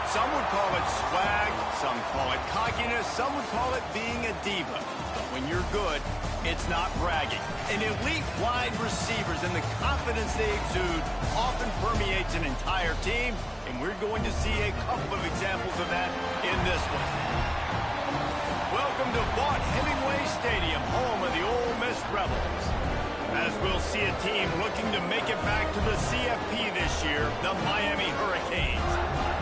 Some would call it swag, some call it cockiness, some would call it being a diva. But when you're good, it's not bragging. And elite wide receivers and the confidence they exude often permeates an entire team, and we're going to see a couple of examples of that in this one. Welcome to Vaught Hemingway Stadium, home of the Ole Miss Rebels. As we'll see a team looking to make it back to the CFB this year, the Miami Hurricanes.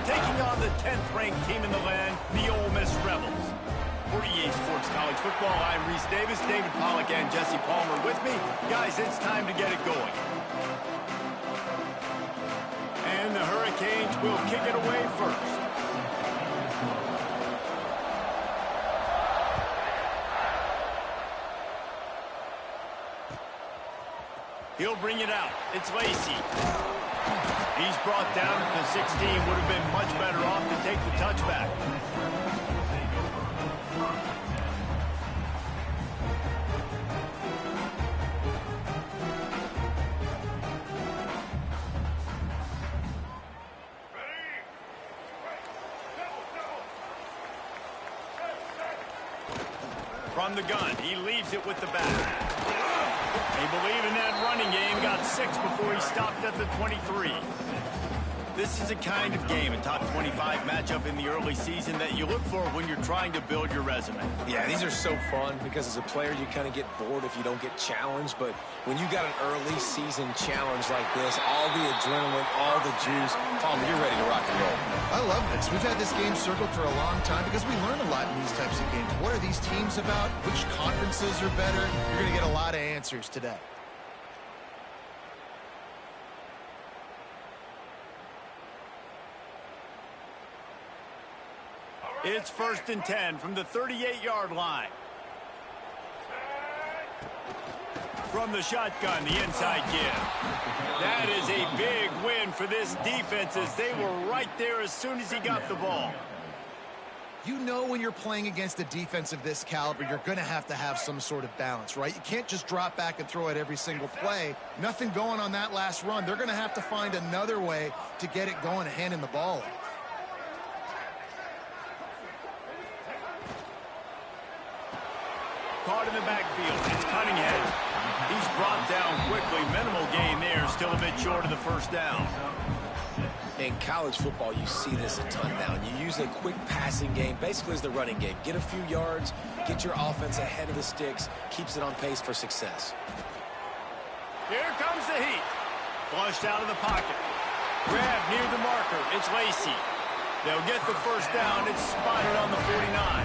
Taking on the 10th-ranked team in the land, the Ole Miss Rebels. For EA Sports College Football, I'm Reese Davis, David Pollack, and Jesse Palmer with me. Guys, it's time to get it going. And the Hurricanes will kick it away first. He'll bring it out. It's Lacey. He's brought down at the 16. Would have been much better off to take the touchback. From the gun, he leaves it with the back. They believe in that running game, got 6 before he stopped at the 23. This is a kind of game, a top 25 matchup in the early season that you look for when you're trying to build your resume. Yeah, these are so fun because as a player, you kind of get bored if you don't get challenged. But when you got an early season challenge like this, all the adrenaline, all the juice, Palmer, you're ready to rock and roll. I love this. We've had this game circled for a long time because we learn a lot in these types of games. What are these teams about? Which conferences are better? You're going to get a lot of answers today. It's 1st and 10 from the 38-yard line. From the shotgun, the inside give. That is a big win for this defense as they were right there as soon as he got the ball. You know when you're playing against a defense of this caliber, you're going to have some sort of balance, right? You can't just drop back and throw it every single play. Nothing going on that last run. They're going to have to find another way to get it going and handing the ball off. Caught in the backfield. It's Cunningham. He's brought down quickly. Minimal gain there. Still a bit short of the first down. In college football, you see this a ton now. You use a quick passing game, basically as the running game. Get a few yards, get your offense ahead of the sticks, keeps it on pace for success. Here comes the heat. Flushed out of the pocket. Grab near the marker. It's Lacey. They'll get the first down. It's spotted on the 49.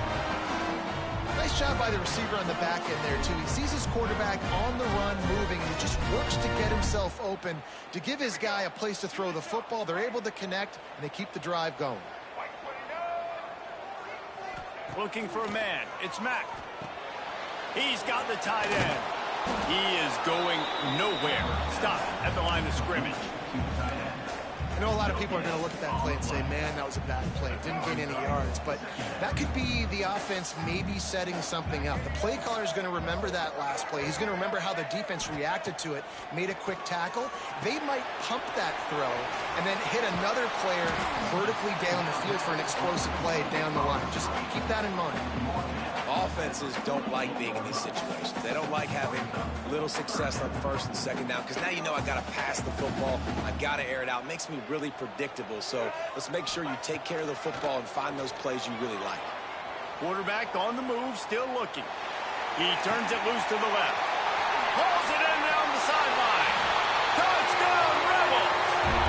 Nice job by the receiver on the back end there, too. He sees his quarterback on the run moving, and he just works to get himself open to give his guy a place to throw the football. They're able to connect, and they keep the drive going. Looking for a man. It's Mack. He's got the tight end. He is going nowhere. Stop at the line of scrimmage. I know a lot of people are going to look at that play and say, man, that was a bad play. Didn't gain any yards. But that could be the offense maybe setting something up. The play caller is going to remember that last play. He's going to remember how the defense reacted to it, made a quick tackle. They might pump that throw and then hit another player vertically down the field for an explosive play down the line. Just keep that in mind. Offenses don't like being in these situations. They don't like having little success on 1st and 2nd down because now you know I got to pass the football. I got to air it out. It makes me really predictable. So let's make sure you take care of the football and find those plays you really like. Quarterback on the move, still looking. He turns it loose to the left. Pulls it in down the sideline. Touchdown, Rebels!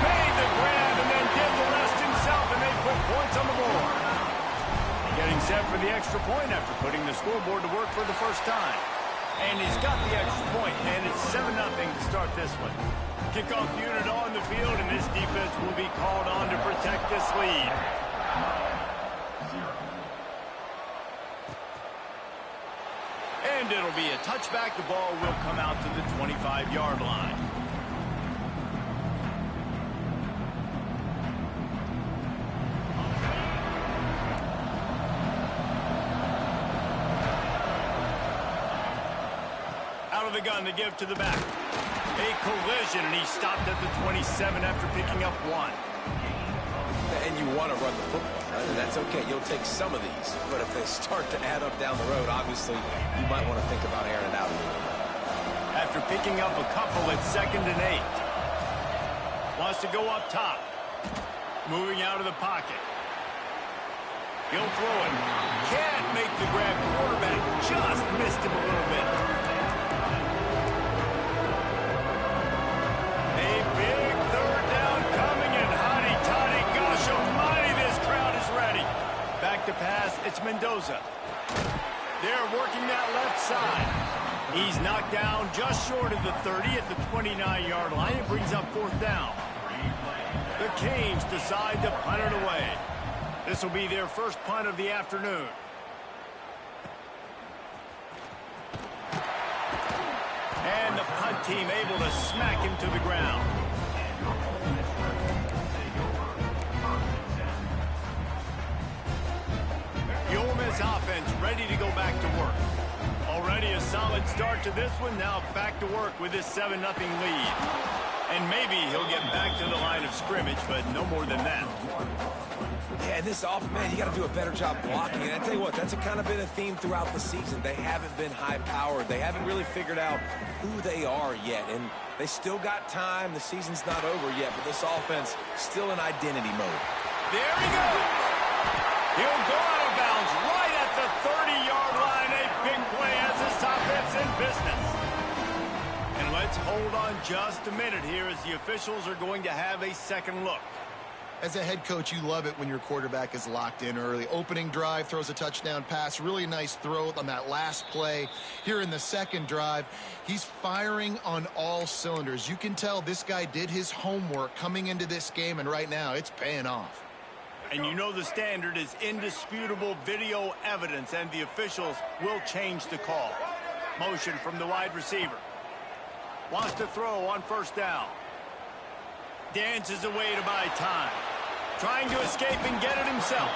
Made the grab and then did the rest himself, and they put points on the board. for the extra point after putting the scoreboard to work for the first time. And he's got the extra point, and it's 7-0 to start this one. Kickoff unit on the field, and this defense will be called on to protect this lead. And it'll be a touchback. The ball will come out to the 25-yard line. Out of the gun to give to the back. A collision, and he stopped at the 27 after picking up 1. And you want to run the football, right? And that's okay. You'll take some of these. But if they start to add up down the road, obviously, you might want to think about airing it out a little bit. After picking up a couple at 2nd and 8. Wants to go up top. Moving out of the pocket. He'll throw it. Can't make the grab. Quarterback just missed him a little bit. To pass, it's Mendoza. They're working that left side. He's knocked down just short of the 30 at the 29-yard line. It brings up 4th down. The Canes decide to punt it away. This will be their first punt of the afternoon. And the punt team able to smack him to the ground. The Ole Miss offense ready to go back to work. Already a solid start to this one. Now back to work with this 7-0 lead. And maybe he'll get back to the line of scrimmage, but no more than that. Yeah, and this offense, man, you got to do a better job blocking. And I tell you what, that's kind of been a theme throughout the season. They haven't been high-powered. They haven't really figured out who they are yet. And they still got time. The season's not over yet, but this offense still in identity mode. There he goes. He'll go out of bounds right at the 30-yard line. A big play as this offense in business. And let's hold on just a minute here as the officials are going to have a second look. As a head coach, you love it when your quarterback is locked in early. Opening drive, throws a touchdown pass. Really nice throw on that last play. Here in the second drive, he's firing on all cylinders. You can tell this guy did his homework coming into this game, and right now it's paying off. And you know the standard is indisputable video evidence, and the officials will change the call. Motion from the wide receiver. Wants to throw on first down. Dances away to buy time. Trying to escape and get it himself.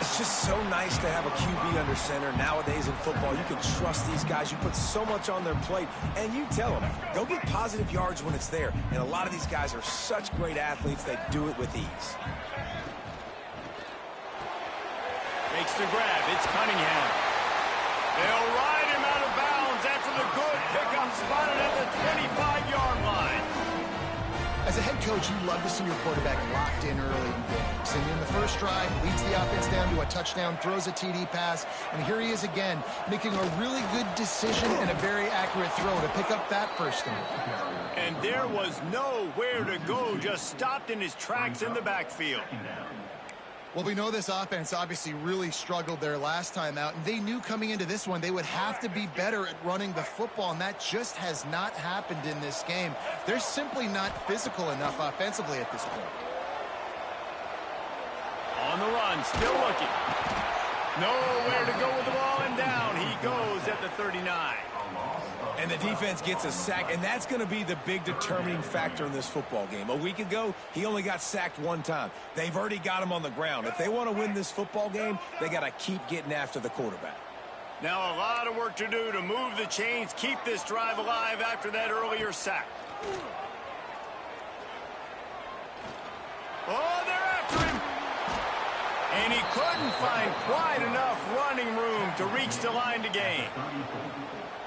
It's just so nice to have a QB under center. Nowadays in football, you can trust these guys. You put so much on their plate, and you tell them, go get positive yards when it's there. And a lot of these guys are such great athletes, they do it with ease. Makes the grab. It's Cunningham. They'll ride him out of bounds after the good pickup spotted at the 25-yard line. As a head coach, you love to see your quarterback locked in early in games. And in the first drive, leads the offense down to a touchdown, throws a TD pass, and here he is again, making a really good decision and a very accurate throw to pick up that first down. And there was nowhere to go, just stopped in his tracks in the backfield. Well, we know this offense obviously really struggled their last time out, and they knew coming into this one they would have to be better at running the football, and that just has not happened in this game. They're simply not physical enough offensively at this point. On the run, still looking. Nowhere to go with the ball, and down he goes at the 39. And the defense gets a sack, and that's going to be the big determining factor in this football game. A week ago, he only got sacked one time. They've already got him on the ground. If they want to win this football game, they got to keep getting after the quarterback. Now a lot of work to do to move the chains, keep this drive alive after that earlier sack. Oh, they're after him. And he couldn't find quite enough running room to reach the line to gain.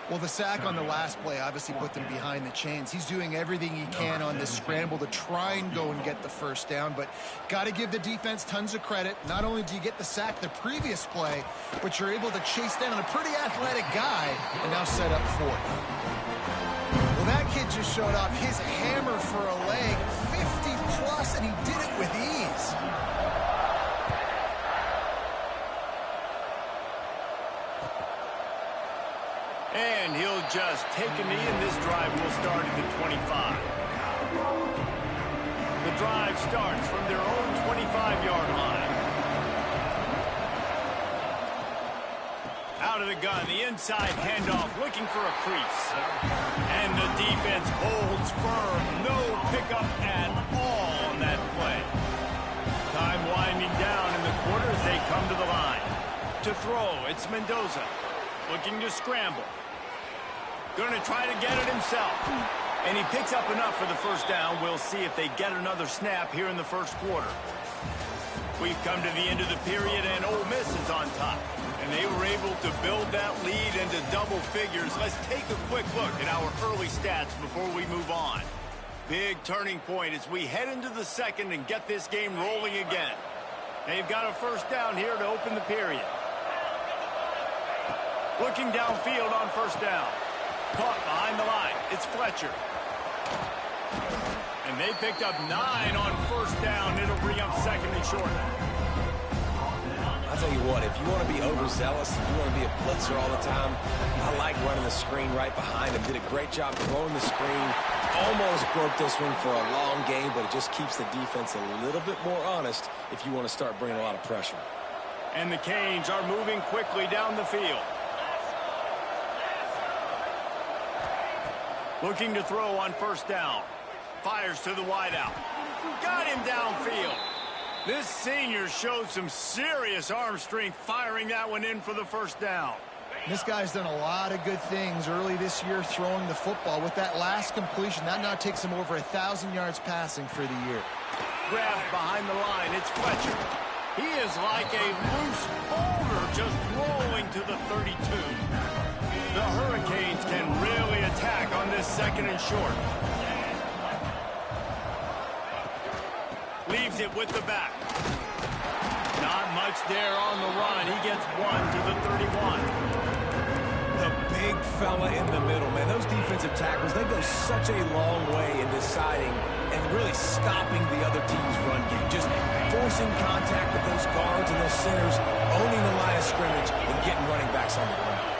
Well, the sack on the last play obviously put them behind the chains. He's doing everything he can on this scramble to try and go and get the first down, but got to give the defense tons of credit. Not only do you get the sack the previous play, but you're able to chase down a pretty athletic guy and now set up fourth. Well, that kid just showed off his hammer for a leg, 50-plus, and he did it with ease. just take a knee, and this drive will start at the 25. The drive starts from their own 25-yard line. Out of the gun, the inside handoff, looking for a crease. And the defense holds firm. No pickup at all on that play. Time winding down in the quarter as they come to the line. To throw, it's Mendoza. Looking to scramble. Going to try to get it himself. And he picks up enough for the first down. We'll see if they get another snap here in the first quarter. We've come to the end of the period, and Ole Miss is on top. And they were able to build that lead into double figures. Let's take a quick look at our early stats before we move on. Big turning point as we head into the second and get this game rolling again. They've got a first down here to open the period. Looking downfield on first down. Caught behind the line. It's Fletcher. And they picked up 9 on first down. It'll bring up second and short. I'll tell you what, if you want to be overzealous, if you want to be a blitzer all the time, I like running the screen right behind him. Did a great job throwing the screen. Almost broke this one for a long game, but it just keeps the defense a little bit more honest if you want to start bringing a lot of pressure. And the Canes are moving quickly down the field. Looking to throw on first down. Fires to the wideout. Got him downfield. This senior showed some serious arm strength firing that one in for the first down. This guy's done a lot of good things early this year throwing the football. With that last completion, that now takes him over 1,000 yards passing for the year. Grabbed behind the line, it's Fletcher. He is like a loose boulder just rolling to the 32. The Hurricanes can really attack on this second and short. Leaves it with the back. Not much there on the run. He gets 1 to the 31. The big fella in the middle, man. Those defensive tackles, they go such a long way in deciding and really stopping the other team's run game. Just forcing contact with those guards and those centers, owning the line of scrimmage, and getting running backs on the ground.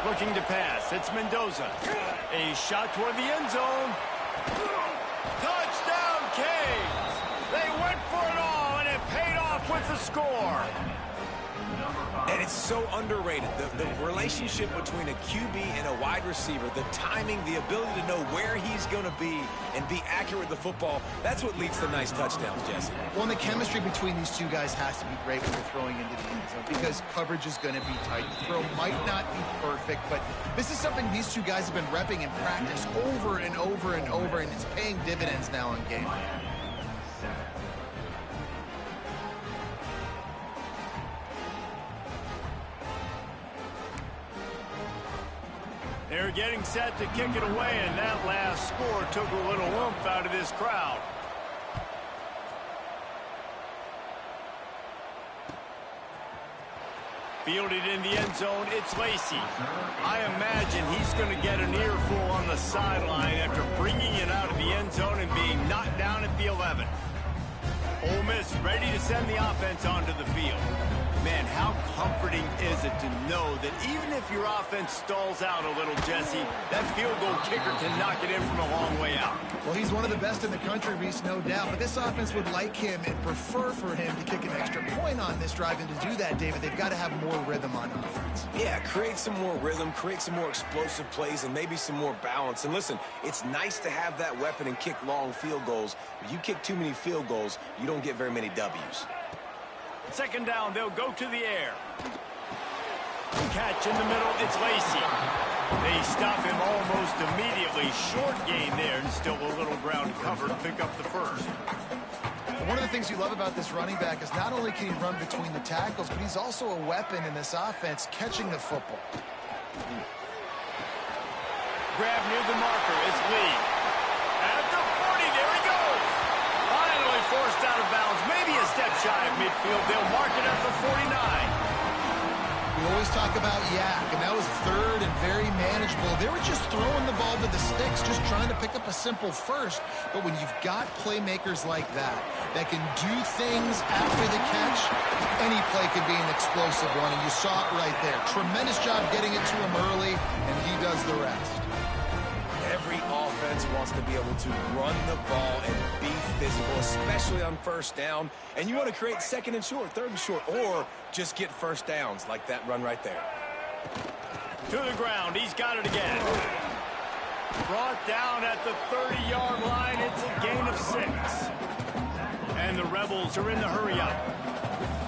Looking to pass. It's Mendoza. A shot toward the end zone. Touchdown, Canes! They went for it all, and it paid off with the score. And it's so underrated. The relationship between a QB and a wide receiver, the timing, the ability to know where he's going to be and be accurate with the football, that's what leads to nice touchdowns, Jesse. Well, and the chemistry between these two guys has to be great when they're throwing into the end zone because coverage is going to be tight. The throw might not be perfect, but this is something these two guys have been repping in practice over and over and over, and it's paying dividends now in game. They're getting set to kick it away, and that last score took a little oomph out of this crowd. Fielded in the end zone, it's Lacey. I imagine he's going to get an earful on the sideline after bringing it out of the end zone and being knocked down at the 11. Ole Miss ready to send the offense onto the field. Man, how comforting is it to know that even if your offense stalls out a little, Jesse, that field goal kicker can knock it in from a long way out. Well, he's one of the best in the country, Reese, no doubt. But this offense would like him and prefer for him to kick an extra point on this drive. And to do that, David, they've got to have more rhythm on offense. Yeah, create some more rhythm, create some more explosive plays, and maybe some more balance. And listen, it's nice to have that weapon and kick long field goals. If you kick too many field goals, you don't get very many W's. Second down, they'll go to the air. Catch in the middle, it's Lacey. They stop him almost immediately. Short gain there, and still a little ground cover to pick up the first. One of the things you love about this running back is not only can he run between the tackles, but he's also a weapon in this offense, catching the football. Grab near the marker, it's Lee. At the 40, there he goes. Finally forced out of bounds, maybe a step shy of midfield. They'll mark it at the 49. We always talk about yak, and that was third and very manageable they were just throwing the ball to the sticks, just trying to pick up a simple first. But when you've got playmakers like that can do things after the catch, any play could be an explosive one, and you saw it right there. Tremendous job getting it to him early, and he does the rest. Every offense wants to be able to run the ball and be physical, especially on first down. And you want to create second and short, third and short, or just get first downs like that run right there. To the ground. He's got it again. Brought down at the 30-yard line. It's a gain of 6. And the Rebels are in the hurry-up.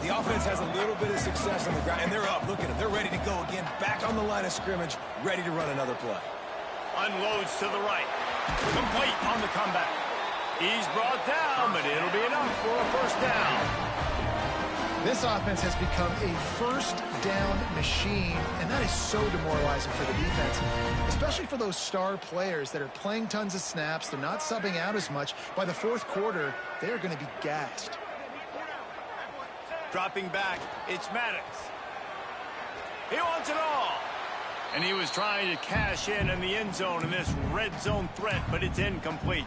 The offense has a little bit of success on the ground, and they're up. Look at them. They're ready to go again. Back on the line of scrimmage, ready to run another play. Unloads to the right. Complete on the comeback. He's brought down, but it'll be enough for a first down. This offense has become a first down machine, and that is so demoralizing for the defense, especially for those star players that are playing tons of snaps. They're not subbing out as much. By the fourth quarter, they're going to be gassed. Dropping back, it's Maddox. He wants it all. And he was trying to cash in the end zone in this red zone threat, but it's incomplete.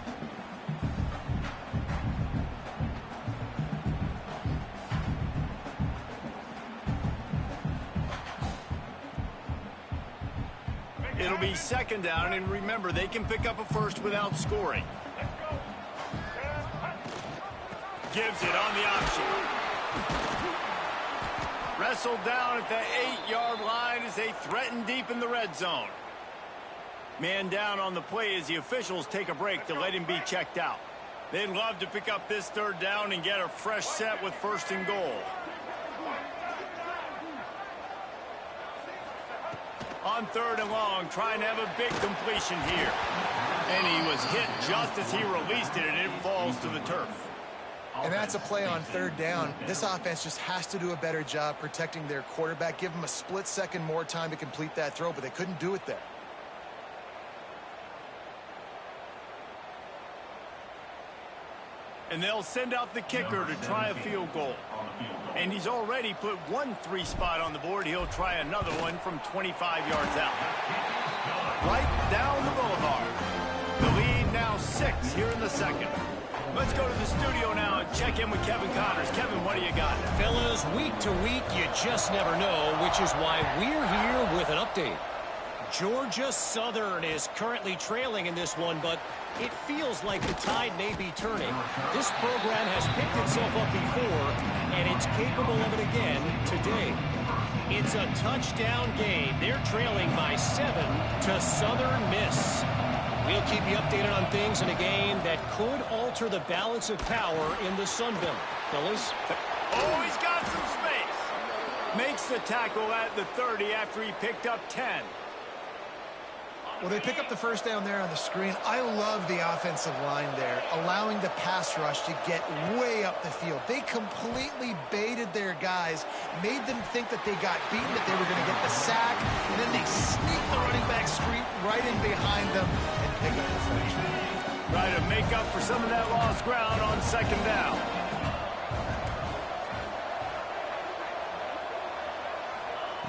It'll be second down, and remember, they can pick up a first without scoring. Gives it on the option. Wrestled down at the 8-yard line as they threaten deep in the red zone. Man down on the play as the officials take a break to let him be checked out. They'd love to pick up this third down and get a fresh set with first and goal. On third and long, trying to have a big completion here. And he was hit just as he released it, and it falls to the turf. And that's a play on third down. This offense just has to do a better job protecting their quarterback. Give him a split second more time to complete that throw, but they couldn't do it there. And they'll send out the kicker to try a field goal. And he's already put one 3 spot on the board. He'll try another one from 25 yards out. Right down the boulevard. The lead now 6 here in the second. Let's go to the studio now and check in with Kevin Connors. Kevin, what do you got? Fellas, week to week, you just never know, which is why we're here with an update. Georgia Southern is currently trailing in this one, but it feels like the tide may be turning. This program has picked itself up before, and it's capable of it again today. It's a touchdown game. They're trailing by 7 to Southern Miss. We'll keep you updated on things in a game that could alter the balance of power in the Sun Belt. Fellas? Oh, he's got some space. Makes the tackle at the 30 after he picked up 10. Well, they pick up the first down there on the screen. I love the offensive line there, allowing the pass rush to get way up the field. They completely baited their guys, made them think that they got beaten, that they were going to get the sack, and then they sneak the running back screen right in behind them and pick up the first. Try to make up for some of that lost ground on second down.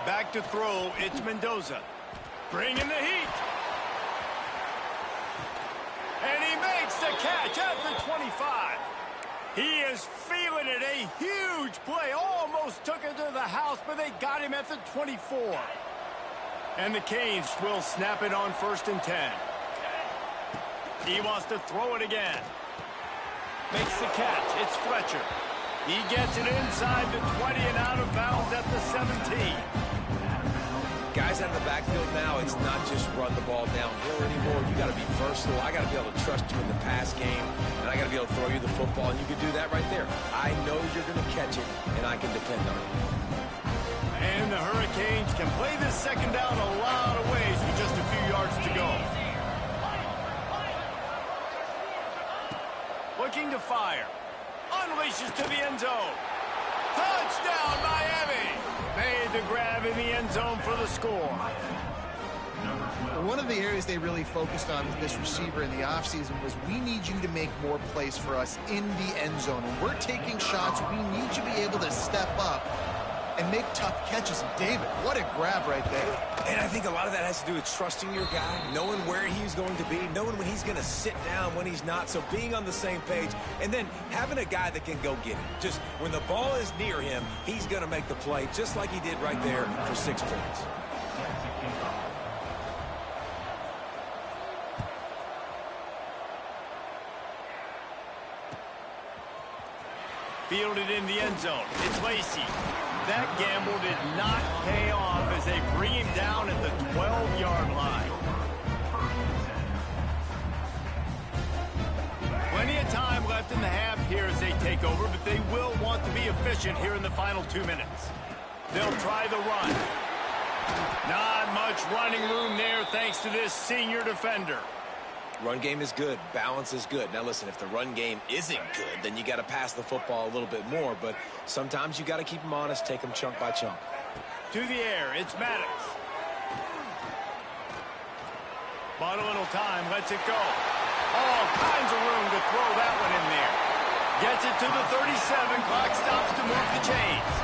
Back to throw, it's Mendoza. Bringing the heat. And he makes the catch at the 25. He is feeling it. A huge play. Almost took it to the house, but they got him at the 24. And the Canes will snap it on 1st and 10. He wants to throw it again. Makes the catch. It's Fletcher. He gets it inside the 20 and out of bounds at the 17. Guys out of the backfield now, it's not just run the ball downhill anymore. You got to be versatile. I got to be able to trust you in the pass game, and I got to be able to throw you the football, and you can do that right there. I know you're going to catch it, and I can depend on it. And the Hurricanes can play this second down a lot of ways with just a few yards to go. Looking to fire. Unleashes to the end zone. Touchdown, Miami! Made the grab in the end zone for the score. One of the areas they really focused on with this receiver in the offseason was we need you to make more plays for us in the end zone. When we're taking shots, we need you to be able to step up and make tough catches. And David, what a grab right there. And I think a lot of that has to do with trusting your guy, knowing where he's going to be, knowing when he's going to sit down, when he's not. So being on the same page, and then having a guy that can go get it. Just when the ball is near him, he's going to make the play, just like he did right there for 6 points. Fielded in the end zone. It's Lacy. That gamble did not pay off as they bring him down at the 12-yard line. Plenty of time left in the half here as they take over, but they will want to be efficient here in the final 2 minutes. They'll try the run. Not much running room there thanks to this senior defender. Run game is good. Balance is good. Now, listen, if the run game isn't good, then you got to pass the football a little bit more. But sometimes you got to keep them honest, take them chunk by chunk. To the air, it's Maddox. Bought a little time, lets it go. All kinds of room to throw that one in there. Gets it to the 37. Clock stops to move the chains.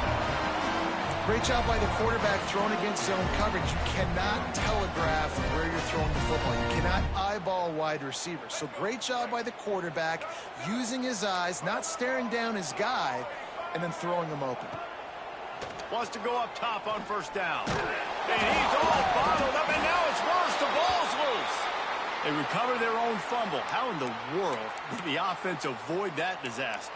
Great job by the quarterback throwing against zone coverage. You cannot telegraph where you're throwing the football. You cannot eyeball wide receivers. So great job by the quarterback using his eyes, not staring down his guy, and then throwing him open. Wants to go up top on first down. And he's all bottled up, and now it's worse. The ball's loose. They recover their own fumble. How in the world did the offense avoid that disaster?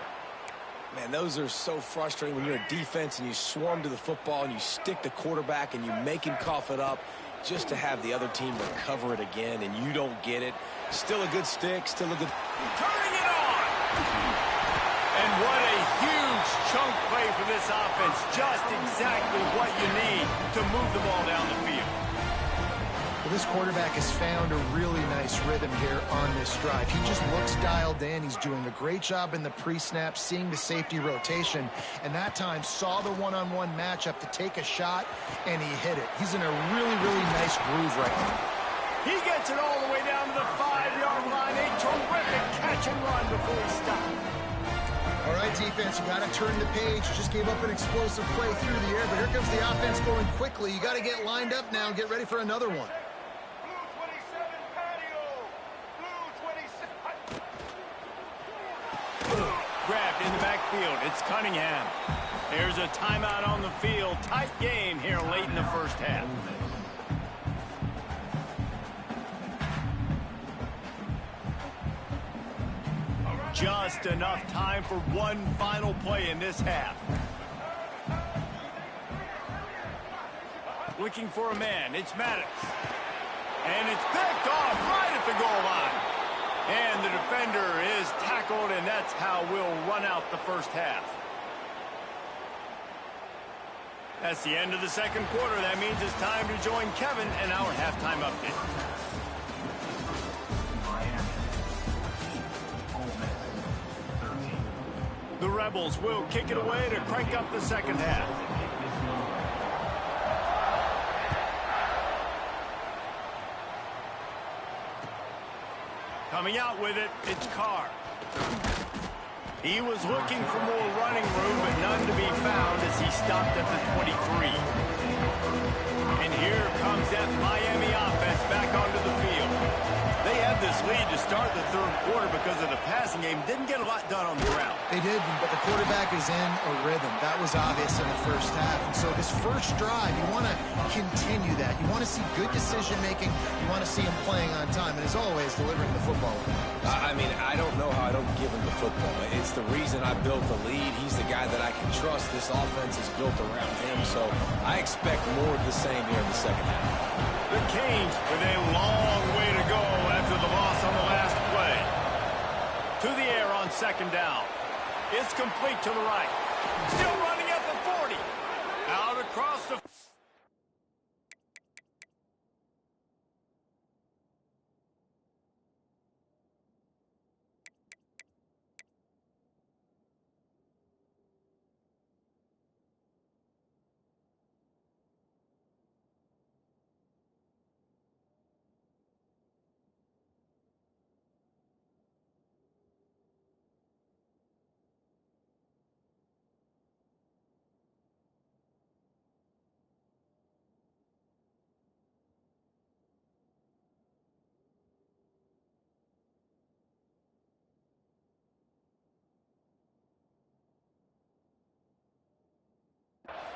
Man, those are so frustrating when you're a defense and you swarm to the football and you stick the quarterback and you make him cough it up just to have the other team recover it again and you don't get it. Still a good stick, still a good... Turning it on! And what a huge chunk play for this offense. Just exactly what you need to move the ball down the field. Well, this quarterback has found a really nice rhythm here on this drive. He just looks dialed in. He's doing a great job in the pre-snap, seeing the safety rotation, and that time saw the one-on-one matchup to take a shot, and he hit it. He's in a really, really nice groove right now. He gets it all the way down to the 5-yard line. A terrific catch and run before he stopped. All right, defense, you got to turn the page. Just gave up an explosive play through the air, but here comes the offense going quickly. You got to get lined up now and get ready for another one. Grabbed in the backfield. It's Cunningham. There's a timeout on the field. Tight game here late in the first half. Just enough time for one final play in this half. Looking for a man. It's Maddox. And it's picked off right at the goal line. And the defender is tackled, and that's how we'll run out the first half. That's the end of the second quarter. That means it's time to join Kevin and our halftime update. The Rebels will kick it away to crank up the second half. Coming out with it, it's Carr. He was looking for more running room, but none to be found as he stopped at the 23. And here comes that Miami offense back onto the field. They had this lead to start the third quarter because of the passing game. Didn't get a lot done on the ground. They did, but the quarterback is in a rhythm. That was obvious in the first half. And so this first drive, you want to continue that. You want to see good decision-making. You want to see him playing on time. And as always, delivering the football. I mean, I don't know how I don't give him the football. It's the reason I built the lead. He's the guy that I can trust. This offense is built around him. So I expect more of the same here in the second half. The Canes with a long way to go after the loss on the last play. To the air on second down. It's complete to the right. Still running at the 40. Out across the...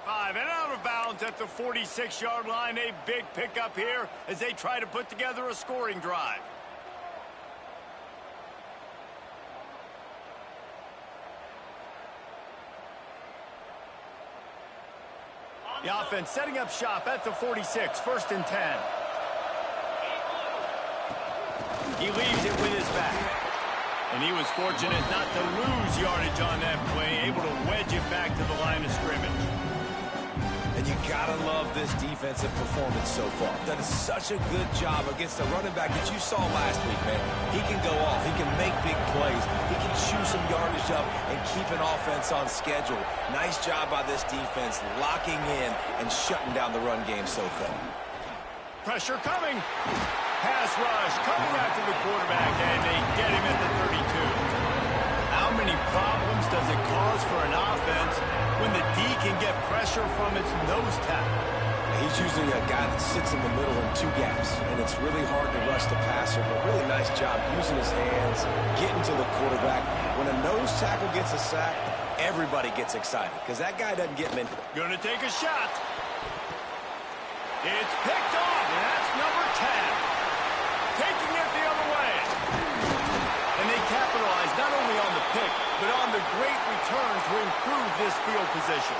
5 and out of bounds at the 46-yard line. A big pickup here as they try to put together a scoring drive. The offense setting up shop at the 46, 1st and 10. He leaves it with his back. And he was fortunate not to lose yardage on that play, able to wedge it back to the line of scrimmage. And you gotta love this defensive performance so far. Done such a good job against the running back that you saw last week, man. He can go off. He can make big plays. He can chew some yardage up and keep an offense on schedule. Nice job by this defense locking in and shutting down the run game so far. Pressure coming. Pass rush coming after the quarterback, and they get him at the 32. How many problems does it cause for an offense when the D can get pressure from its nose tackle? He's usually a guy that sits in the middle in 2 gaps, and it's really hard to rush the passer, but really nice job using his hands, getting to the quarterback. When a nose tackle gets a sack, everybody gets excited because that guy doesn't get many. Gonna take a shot. It's picked off, and that's number 10. Taking it the other way. And they capitalize not only on the pick, but on the great return to improve this field position.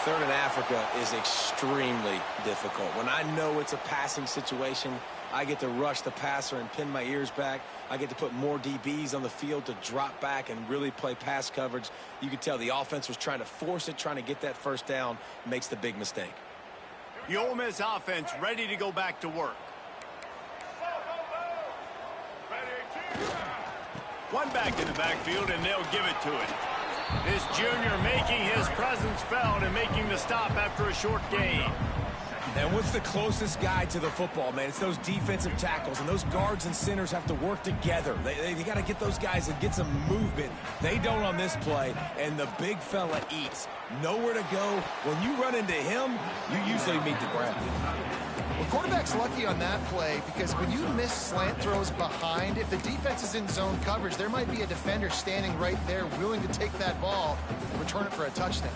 3rd and Africa is extremely difficult. When I know it's a passing situation, I get to rush the passer and pin my ears back. I get to put more DBs on the field to drop back and really play pass coverage. You could tell the offense was trying to force it, trying to get that 1st down, makes the big mistake. The Ole Miss offense ready to go back to work. One back in the backfield, and they'll give it to it. This junior making his presence felt and making the stop after a short gain. And what's the closest guy to the football, man? It's those defensive tackles, and those guards and centers have to work together. They got to get those guys and get some movement. They don't on this play, and the big fella eats. Nowhere to go. When you run into him, you usually meet the ground. Well, quarterback's lucky on that play because when you miss slant throws behind, if the defense is in zone coverage, there might be a defender standing right there willing to take that ball and return it for a touchdown.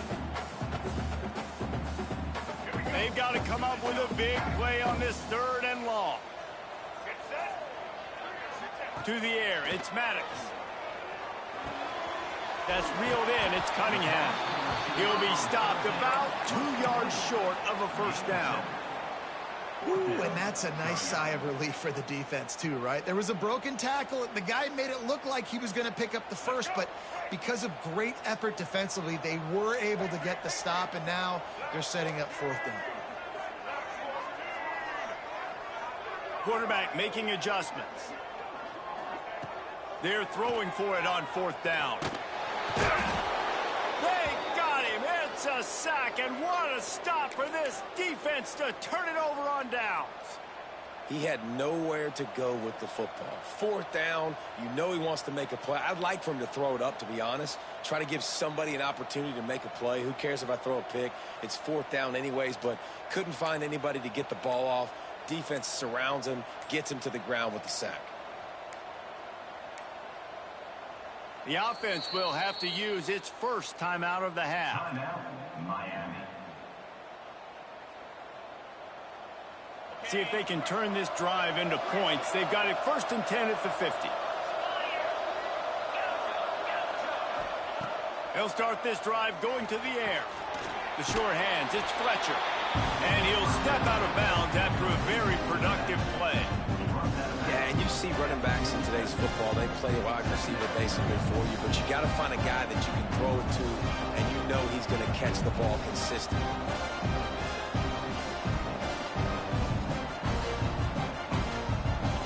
They've got to come up with a big play on this 3rd and long. To the air, it's Maddox. That's reeled in, it's Cunningham. He'll be stopped about 2 yards short of a 1st down. Ooh, and that's a nice sigh of relief for the defense too, right? There was a broken tackle. The guy made it look like he was going to pick up the 1st, but because of great effort defensively, they were able to get the stop, and now they're setting up 4th down. Quarterback making adjustments. They're throwing for it on 4th down. They got him. It's a sack, and what a stop for this defense to turn it over on downs. He had nowhere to go with the football. 4th down, you know he wants to make a play. I'd like for him to throw it up, to be honest. Try to give somebody an opportunity to make a play. Who cares if I throw a pick? It's 4th down anyways, but couldn't find anybody to get the ball off. Defense surrounds him, gets him to the ground with the sack. The offense will have to use its 1st timeout of the half. Miami. See if they can turn this drive into points. They've got it 1st and 10 at the 50. He'll start this drive going to the air. The short hands, it's Fletcher. And he'll step out of bounds after a very productive play. Yeah, and you see running backs in today's football, they play a wide receiver basically for you, but you got to find a guy that you can throw it to, and you know he's going to catch the ball consistently.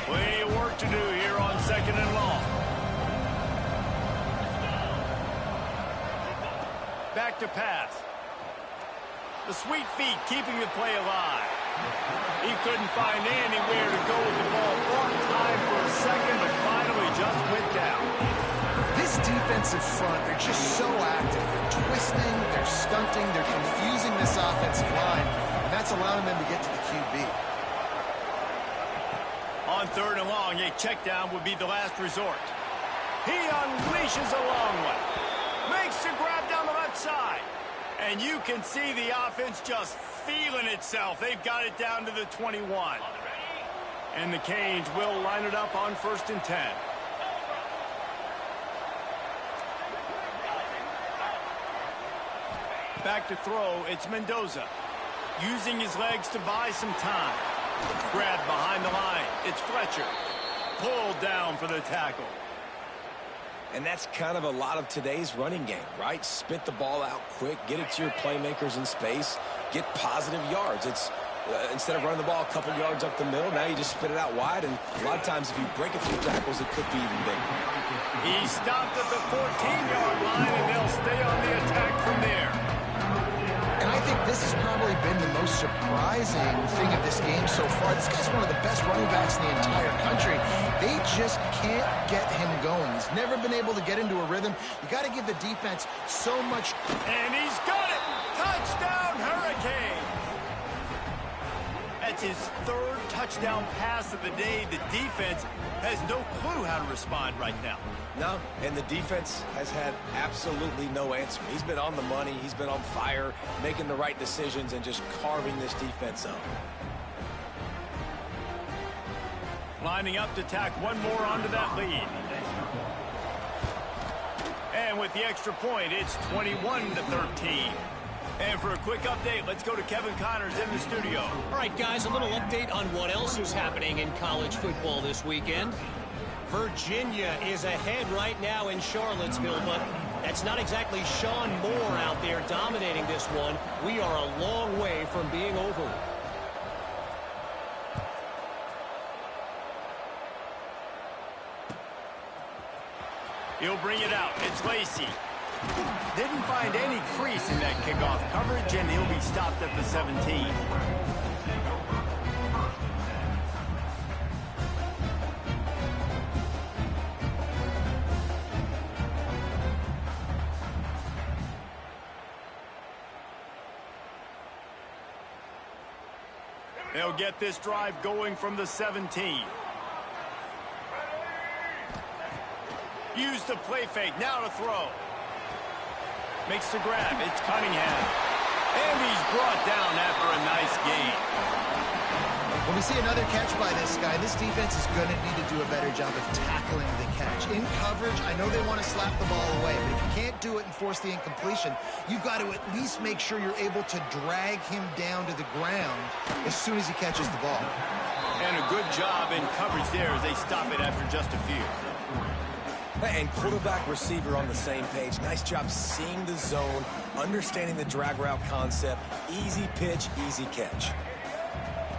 Plenty of work to do here on 2nd and long. Back to pass. The sweet feet keeping the play alive. He couldn't find anywhere to go with the ball. One time for a second, but finally just went down. This defensive front, they're just so active. They're twisting, they're stunting, they're confusing this offensive line, and that's allowing them to get to the QB. On 3rd and long, a check down would be the last resort. He unleashes a long one. Makes the grab down the left side. And you can see the offense just feeling itself. They've got it down to the 21. And the Canes will line it up on 1st and 10. Back to throw, it's Mendoza. Using his legs to buy some time. Grabbed behind the line, it's Fletcher. Pulled down for the tackle. And that's kind of a lot of today's running game, right? Spit the ball out quick, get it to your playmakers in space, get positive yards. It's instead of running the ball a couple yards up the middle, now you just spit it out wide, and a lot of times if you break a few tackles, it could be even bigger. He stopped at the 14-yard line, and they'll stay on the attack from there. And I think this has probably been the most surprising thing of this game so far. This guy's one of the best running backs in the entire country. They just can't get him going. He's never been able to get into a rhythm. You got to give the defense so much. And he's got it! Touchdown, Hurricane! That's his 3rd touchdown pass of the day. The defense has no clue how to respond right now. No, and the defense has had absolutely no answer. He's been on the money. He's been on fire, making the right decisions, and just carving this defense up. Lining up to tack one more onto that lead. And with the extra point, it's 21-13. And for a quick update, let's go to Kevin Connors in the studio. All right, guys, a little update on what else is happening in college football this weekend. Virginia is ahead right now in Charlottesville, but that's not exactly Sean Moore out there dominating this one. We are a long way from being over. He'll bring it out. It's Lacey. Didn't find any crease in that kickoff coverage, and he'll be stopped at the 17. They'll get this drive going from the 17. Use the play fake. Now to throw. Makes the grab. It's Cunningham. And he's brought down after a nice gain. When we see another catch by this guy, this defense is going to need to do a better job of tackling the catch. In coverage, I know they want to slap the ball away, but if you can't do it and force the incompletion, you've got to at least make sure you're able to drag him down to the ground as soon as he catches the ball. And a good job in coverage there as they stop it after just a few. And quarterback receiver on the same page. Nice job seeing the zone, understanding the drag route concept. Easy pitch, easy catch.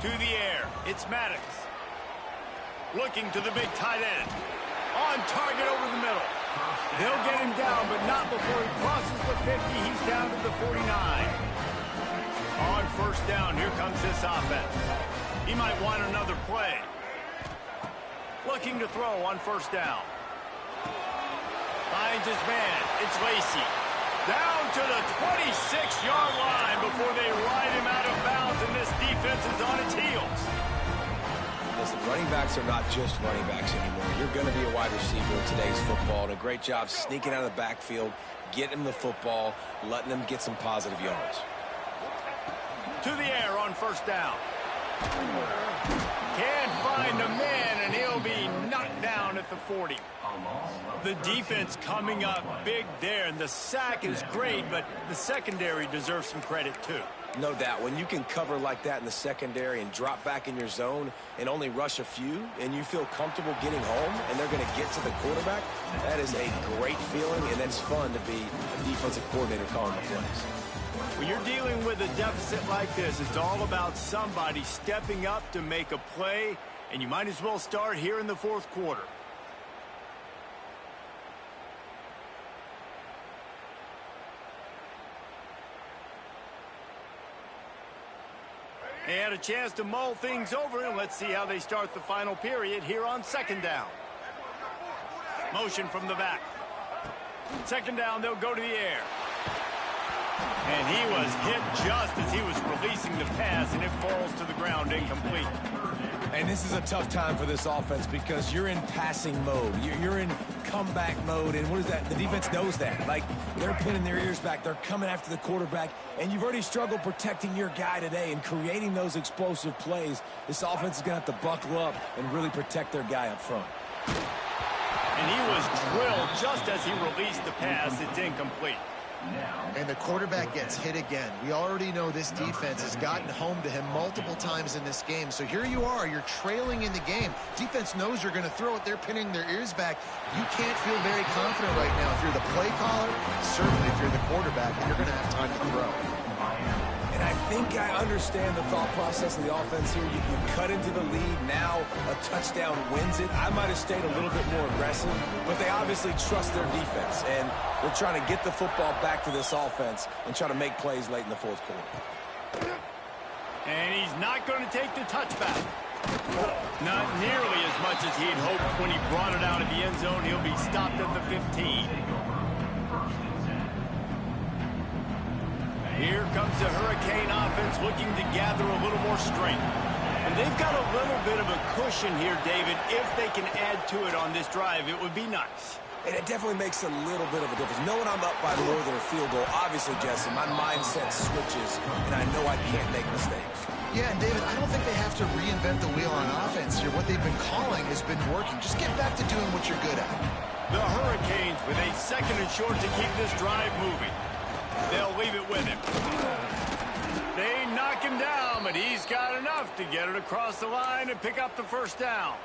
To the air, it's Maddox. Looking to the big tight end. On target over the middle. They'll get him down, but not before he crosses the 50. He's down to the 49. On 1st down, here comes this offense. He might want another play. Looking to throw on 1st down. Finds his man. It's Lacey. Down to the 26-yard line before they ride him out of bounds, and this defense is on its heels. Listen, running backs are not just running backs anymore. You're going to be a wide receiver in today's football, and a great job sneaking out of the backfield, getting them the football, letting them get some positive yards. To the air on 1st down. Can't find a man, and he'll be knocked down at the 40. The defense coming up big there, and the sack is great, but the secondary deserves some credit too. No doubt. When you can cover like that in the secondary and drop back in your zone and only rush a few, and you feel comfortable getting home, and they're going to get to the quarterback, that is a great feeling, and it's fun to be a defensive coordinator calling the plays. When you're dealing with a deficit like this, it's all about somebody stepping up to make a play, and you might as well start here in the 4th quarter. They had a chance to mull things over, and let's see how they start the final period here on 2nd down. Motion from the back. 2nd down, they'll go to the air. And he was hit just as he was releasing the pass, and it falls to the ground incomplete. And this is a tough time for this offense because you're in passing mode. You're in comeback mode. And what is that? The defense knows that. Like, they're pinning their ears back. They're coming after the quarterback. And you've already struggled protecting your guy today and creating those explosive plays. This offense is going to have to buckle up and really protect their guy up front. And he was drilled just as he released the pass. It's incomplete. And the quarterback gets hit again. We already know this defense has gotten home to him multiple times in this game. So here you are, you're trailing in the game. Defense knows you're going to throw it. They're pinning their ears back. You can't feel very confident right now. If you're the play caller, certainly if you're the quarterback, you're going to have time to throw. And I think I understand the thought process of the offense here. You cut into the lead. Now a touchdown wins it. I might have stayed a little bit more aggressive, but they obviously trust their defense, and they're trying to get the football back to this offense and try to make plays late in the fourth quarter. And he's not going to take the touchback. Not nearly as much as he'd hoped when he brought it out of the end zone. He'll be stopped at the 15. Here comes the Hurricane offense looking to gather a little more strength. And they've got a little bit of a cushion here, David. If they can add to it on this drive, it would be nice. And it definitely makes a little bit of a difference. Knowing I'm up by more than a field goal, obviously, Jesse, my mindset switches, and I know I can't make mistakes. Yeah, and David, I don't think they have to reinvent the wheel on offense here. What they've been calling has been working. Just get back to doing what you're good at. The Hurricanes with a 2nd and short to keep this drive moving. They'll leave it with him. They knock him down, but he's got enough to get it across the line and pick up the first down.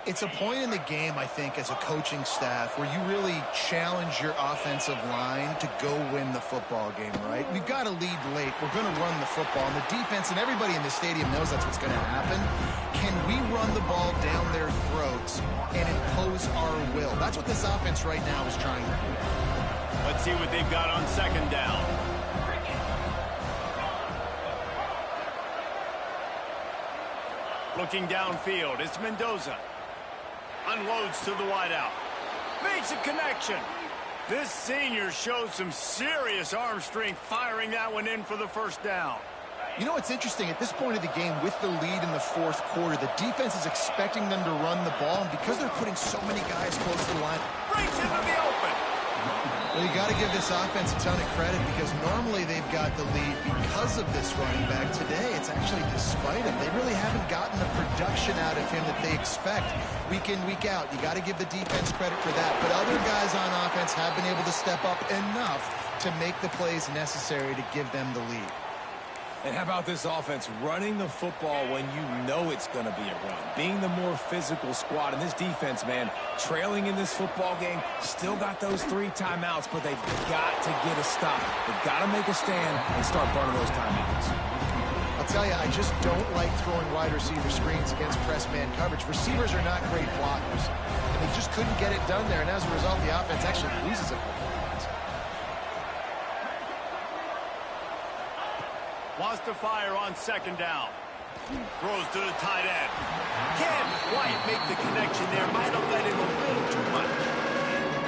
It's a point in the game, I think, as a coaching staff where you really challenge your offensive line to go win the football game, right? We've got to lead late. We're going to run the football. And the defense and everybody in the stadium knows that's what's going to happen. Can we run the ball down their throats and impose our will? That's what this offense right now is trying to do. Let's see what they've got on 2nd down. Looking downfield, it's Mendoza. Unloads to the wideout. Makes a connection. This senior shows some serious arm strength firing that one in for the first down. You know what's interesting? At this point of the game, with the lead in the fourth quarter, the defense is expecting them to run the ball, and because they're putting so many guys close to the line, breaks into the open. Well, you got to give this offense a ton of credit because normally they've got the lead because of this running back. Today, it's actually despite him. They really haven't gotten the production out of him that they expect week in, week out. You got to give the defense credit for that. But other guys on offense have been able to step up enough to make the plays necessary to give them the lead. And how about this offense running the football when you know it's going to be a run? Being the more physical squad. And this defense, man, trailing in this football game, still got those 3 timeouts, but they've got to get a stop. They've got to make a stand and start burning those timeouts. I'll tell you, I just don't like throwing wide receiver screens against press man coverage. Receivers are not great blockers. And they just couldn't get it done there. And as a result, the offense actually loses a couple. Wants to fire on 2nd down. Throws to the tight end. Can't quite make the connection there. Might have let him a little too much.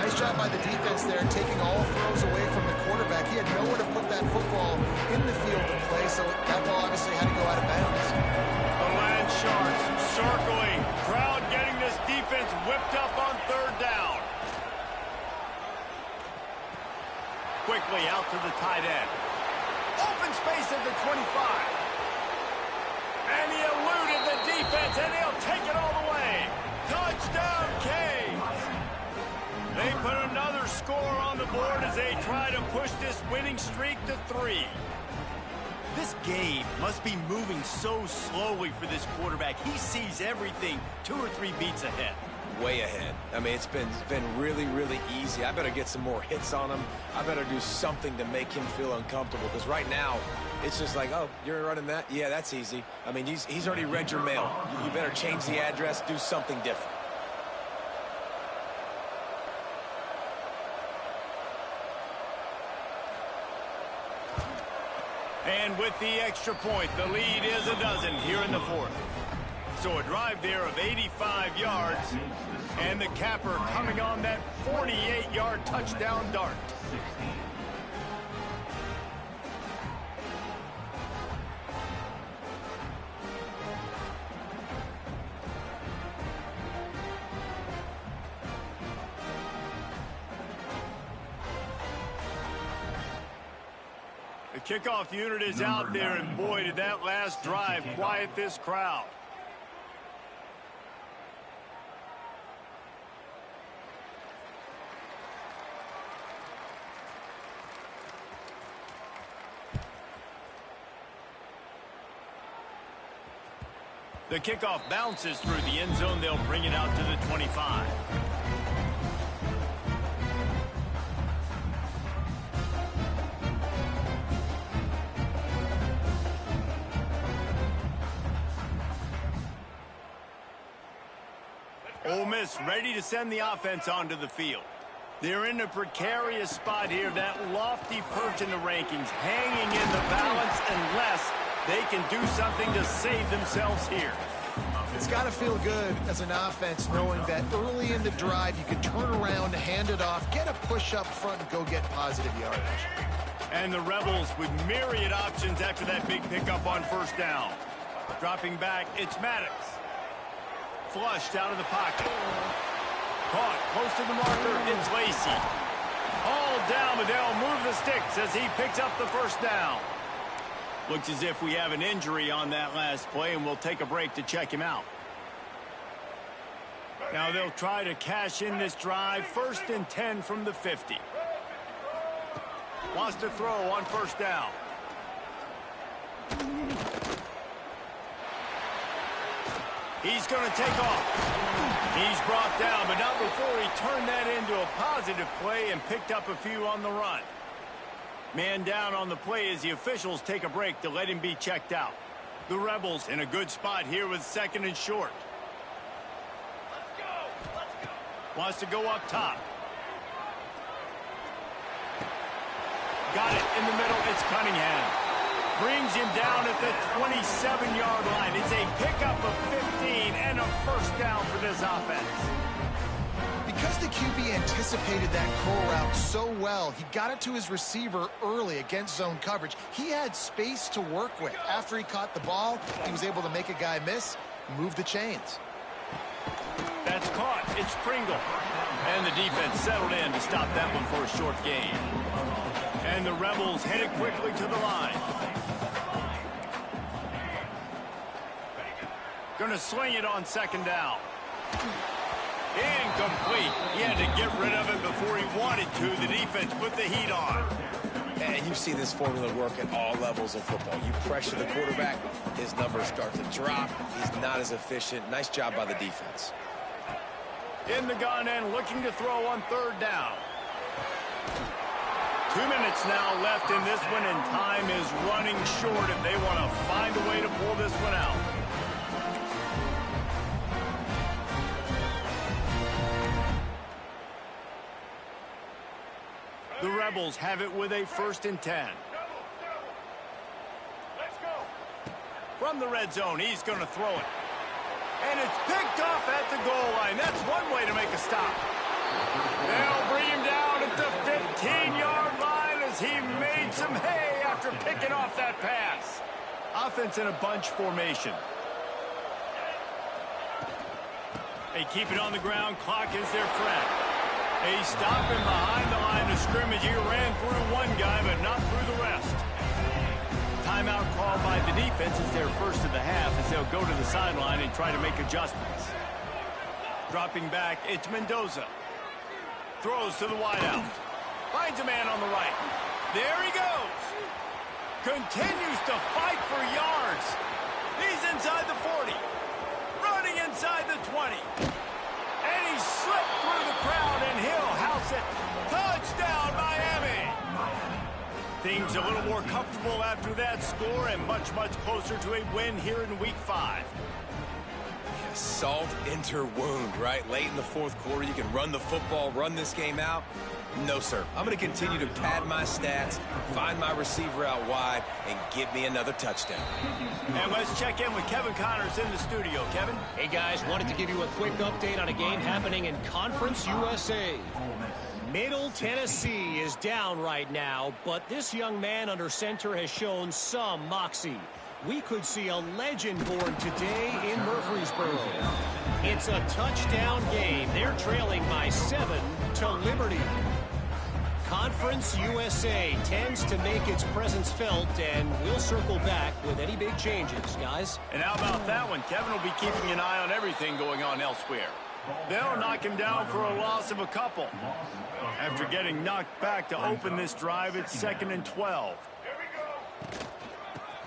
Nice job by the defense there, taking all throws away from the quarterback. He had nowhere to put that football in the field to play, so that ball obviously had to go out of bounds. The Land Sharks circling. Crowd getting this defense whipped up on 3rd down. Quickly out to the tight end. Open space at the 25. And he eluded the defense, and he'll take it all the way. Touchdown, Canes. They put another score on the board as they try to push this winning streak to 3. This game must be moving so slowly for this quarterback. He sees everything 2 or 3 beats ahead. Way ahead. I mean, it's been really, really easy. I better get some more hits on him. I better do something to make him feel uncomfortable because right now, it's just like, oh, you're running that? Yeah, that's easy. I mean, he's already read your mail. You better change the address, do something different. And with the extra point, the lead is a dozen here in the 4th. So a drive there of 85 yards, and the capper coming on that 48-yard touchdown dart. Kickoff unit is out there, and boy, did that last drive quiet this crowd. The kickoff bounces through the end zone. They'll bring it out to the 25. Ole Miss ready to send the offense onto the field. They're in a precarious spot here, that lofty perch in the rankings, hanging in the balance unless they can do something to save themselves here. It's got to feel good as an offense knowing that early in the drive you can turn around, hand it off, get a push up front, and go get positive yardage. And the Rebels with myriad options after that big pickup on first down. Dropping back, it's Maddox. Flushed out of the pocket. Caught close to the marker, it's Lacey. All down, but they'll move the sticks as he picks up the first down. Looks as if we have an injury on that last play, and we'll take a break to check him out. Now they'll try to cash in this drive. 1st and 10 from the 50. Wants to throw on first down. He's going to take off. He's brought down, but not before he turned that into a positive play and picked up a few on the run. Man down on the play as the officials take a break to let him be checked out. The Rebels in a good spot here with 2nd and short. Wants to go up top. Got it in the middle. It's Cunningham. Brings him down at the 27-yard line. It's a pickup of 15 and a first down for this offense. Because the QB anticipated that curl route so well, he got it to his receiver early against zone coverage. He had space to work with. After he caught the ball, he was able to make a guy miss, move the chains. That's caught. It's Pringle. And the defense settled in to stop that one for a short gain. And the Rebels headed quickly to the line. Going to sling it on 2nd down. Incomplete. He had to get rid of it before he wanted to. The defense put the heat on. And you see this formula work at all levels of football. You pressure the quarterback, his numbers start to drop. He's not as efficient. Nice job by the defense. In the gun and looking to throw on 3rd down. 2 minutes now left in this one, and time is running short if they want to find a way to pull this one out. The Rebels have it with a 1st and 10. From the red zone, he's going to throw it. And it's picked off at the goal line. That's one way to make a stop. They'll bring him down at the 15-yard line as he made some hay after picking off that pass. Offense in a bunch formation. They keep it on the ground. Clock is their friend. They stop him behind the line of scrimmage. He ran through one guy, but not through the rest. Timeout called by the defense is their first of the half as they'll go to the sideline and try to make adjustments. Dropping back, it's Mendoza. Throws to the wideout. Finds a man on the right. There he goes. Continues to fight for yards. He's inside the 40. Running inside the 20. And he slipped through the crowd, and he'll house it. Touchdown, Miami! Things a little more comfortable after that score and much, much closer to a win here in Week 5. Yeah, salt enter wound, right? Late in the 4th quarter, you can run the football, run this game out. No, sir. I'm going to continue to pad my stats, find my receiver out wide, and get me another touchdown. And let's check in with Kevin Connors in the studio. Kevin? Hey, guys, wanted to give you a quick update on a game happening in Conference USA. Middle Tennessee is down right now, but this young man under center has shown some moxie. We could see a legend born today in Murfreesboro. It's a touchdown game. They're trailing by 7 to Liberty. Conference USA tends to make its presence felt, and we'll circle back with any big changes, guys. And how about that one? Kevin will be keeping an eye on everything going on elsewhere. They'll knock him down for a loss of a couple. After getting knocked back to open this drive, it's 2nd and 12.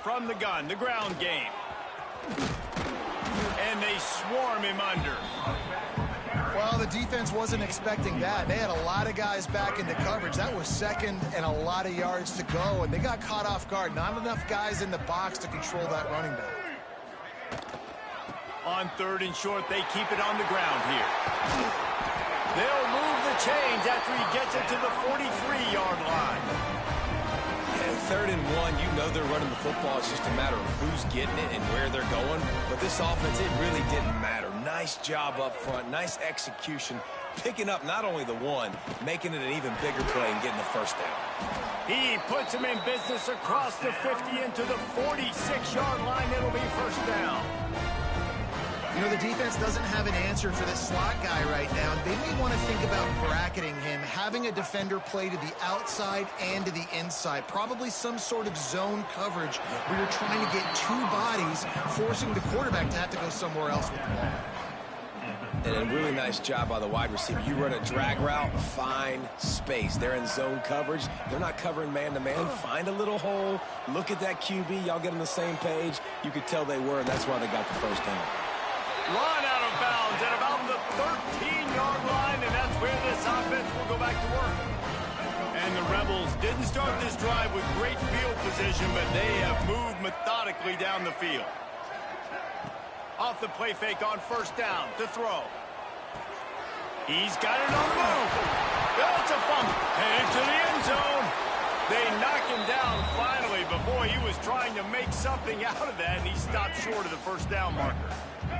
From the gun, the ground game. And they swarm him under. Well, the defense wasn't expecting that. They had a lot of guys back into coverage. That was 2nd and a lot of yards to go, and they got caught off guard. Not enough guys in the box to control that running back. On 3rd and short, they keep it on the ground here. They'll move the chains after he gets it to the 43-yard line. Yeah, 3rd and 1, you know they're running the football. It's just a matter of who's getting it and where they're going. But this offense, it really didn't matter. Nice job up front, nice execution, picking up not only the one, making it an even bigger play and getting the first down. He puts him in business across the 50 into the 46-yard line. It'll be first down. You know, the defense doesn't have an answer for this slot guy right now. They may want to think about bracketing him, having a defender play to the outside and to the inside. Probably some sort of zone coverage where you're trying to get two bodies, forcing the quarterback to have to go somewhere else with the ball. And a really nice job by the wide receiver. You run a drag route, find space. They're in zone coverage. They're not covering man-to-man. Find a little hole. Look at that QB. Y'all get on the same page. You could tell they were, and that's why they got the first down. Run out of bounds at about the 13-yard line, and that's where this offense will go back to work. And the Rebels didn't start this drive with great field position, but they have moved methodically down the field. Off the play fake on first down to throw. He's got it on the move. That's a fumble. Headed to the end zone. They knock him down finally, but boy, he was trying to make something out of that, and he stopped short of the first down marker.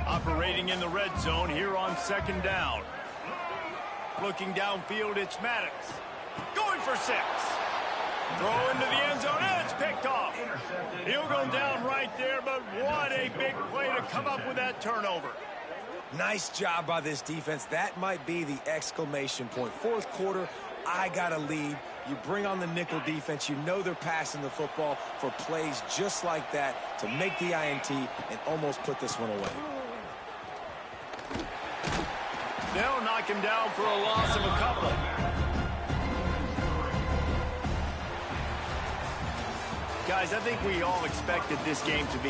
Operating in the red zone here on 2nd down. Looking downfield, it's Maddox. Going for 6. Throw into the end zone, and it's picked off. He'll go down right there, but what a big play to come up with that turnover. Nice job by this defense. That might be the exclamation point. 4th quarter, I got a lead. You bring on the nickel defense. You know they're passing the football for plays just like that to make the INT and almost put this one away. They'll knock him down for a loss of a couple. Guys, I think we all expected this game to be